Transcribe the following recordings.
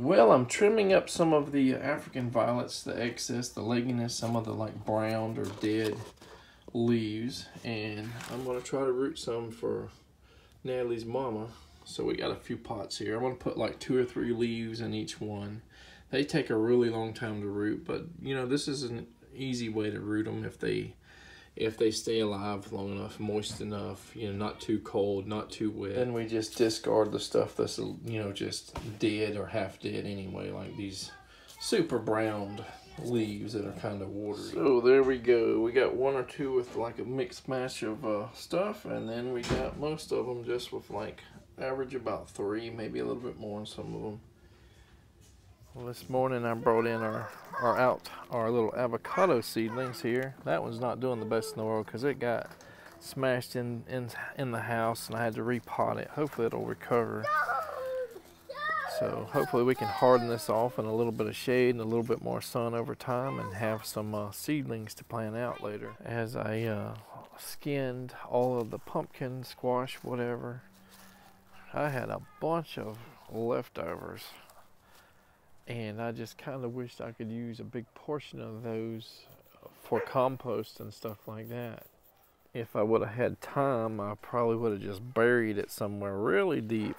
Well, I'm trimming up some of the African violets, the excess, the legginess, some of the like browned or dead leaves, and I'm going to try to root some for Natalie's mama. So we got a few pots here. I'm going to put like 2 or 3 leaves in each one. They take a really long time to root, but you know, this is an easy way to root them if they stay alive long enough, moist enough, you know, not too cold, not too wet. Then we just discard the stuff that's, you know, just dead or half dead anyway, like these super browned leaves that are kind of watery. So there we go. We got 1 or 2 with like a mixed match of stuff, and then we got most of them just with like average about 3, maybe a little bit more in some of them. Well, this morning I brought in our little avocado seedlings here. That one's not doing the best in the world because it got smashed in the house and I had to repot it. Hopefully it'll recover. So hopefully we can harden this off in a little bit of shade and a little bit more sun over time and have some seedlings to plant out later. As I skinned all of the pumpkin, squash, whatever, I had a bunch of leftovers. And I just kind of wished I could use a big portion of those for compost and stuff like that. If I would have had time, I probably would have just buried it somewhere really deep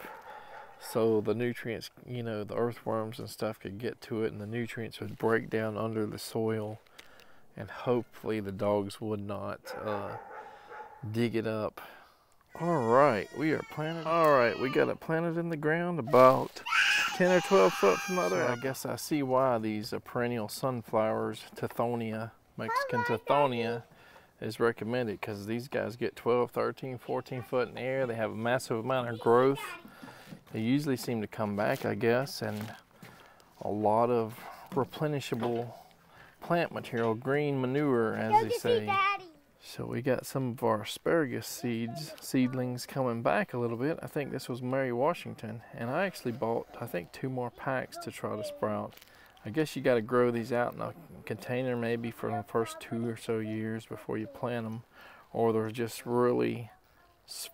so the nutrients, you know, the earthworms and stuff could get to it and the nutrients would break down under the soil and hopefully the dogs would not dig it up. All right, we are planted. All right, we got it planted in the ground about 10 or 12 foot from the other. I guess I see why these perennial sunflowers, Tithonia, Mexican Tithonia, is recommended, because these guys get 12, 13, 14 foot in the air. They have a massive amount of growth. They usually seem to come back, I guess, and a lot of replenishable plant material, green manure, as they say. So we got some of our asparagus seedlings coming back a little bit. I think this was Mary Washington, and I actually bought, I think, 2 more packs to try to sprout. I guess you got to grow these out in a container maybe for the first 2 or so years before you plant them, or they're just really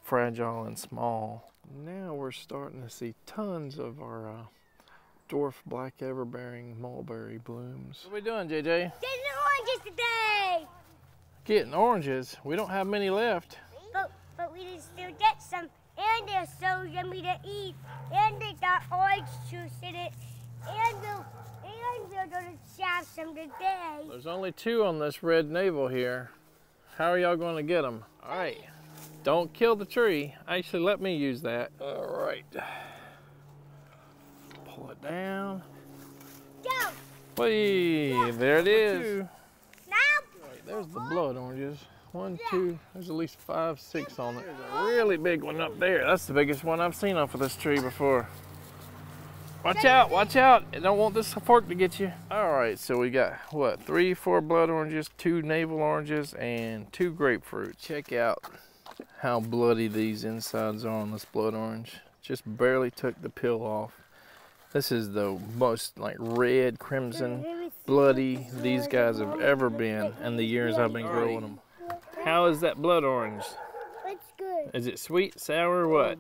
fragile and small. Now we're starting to see tons of our dwarf black everbearing mulberry blooms. What are we doing, JJ? Getting oranges today! Getting oranges? We don't have many left. But we can still get some, and they're so yummy to eat, and they got orange juice in it, and we're gonna have some today. There's only 2 on this red navel here. How are y'all gonna get them? All right, don't kill the tree. Actually, let me use that. All right. Pull it down. Go! Whee, there it is. Now, There's the blood oranges. 1, 2, there's at least 5, 6 on it. There's a really big one up there. That's the biggest one I've seen off of this tree before. Watch out, watch out. I don't want this fork to get you. All right, so we got, what, 3, 4 blood oranges, 2 navel oranges, and 2 grapefruit. Check out how bloody these insides are on this blood orange. Just barely took the peel off. This is the most like red, crimson, bloody these guys have ever been in the years I've been growing them. How is that blood orange? it's good. Is it sweet, sour, or what?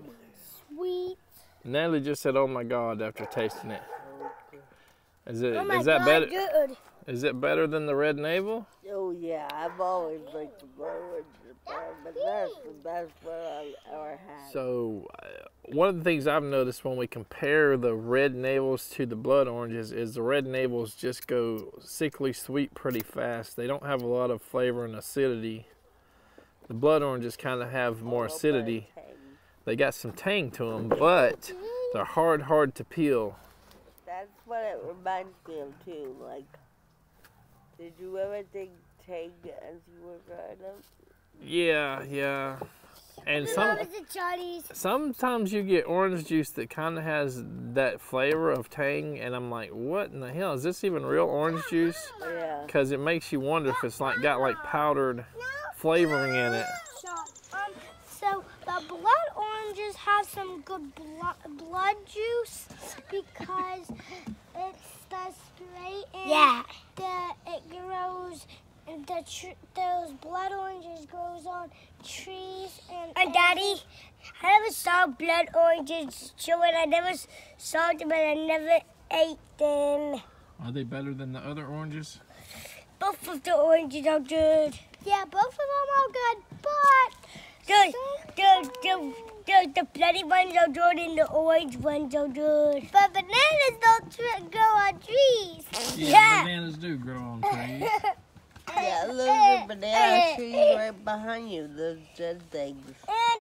Sweet. Natalie just said, "Oh my God," after tasting it. Is it? Oh my Is that God, better? good. Is it better than the red navel? Oh yeah, I've always liked the blood orange, but that's the best one I've ever had. So, one of the things I've noticed when we compare the red navels to the blood oranges is the red navels just go sickly sweet pretty fast. They don't have a lot of flavor and acidity. The blood oranges kind of have more acidity. They got some tang to them, but they're hard to peel. That's what it reminds me of too. Like, did you ever think tang as you were growing up? Yeah. And sometimes you get orange juice that kind of has that flavor of tang, and I'm like, what in the hell? Is this even real orange juice? Yeah. Because it makes you wonder if it's like got like powdered flavoring in it. So the blood oranges have some good blood juice because it's the straight and it grows. And those blood oranges grows on trees and Daddy, I never saw blood oranges chewing. I never saw them, and I never ate them. Are they better than the other oranges? Both of the oranges are good. Yeah, both of them are good, but the bloody ones are good and the orange ones are good. But bananas don't grow on trees. Yeah, bananas do grow on trees. Yeah, those are banana trees right behind you. Those dead things. And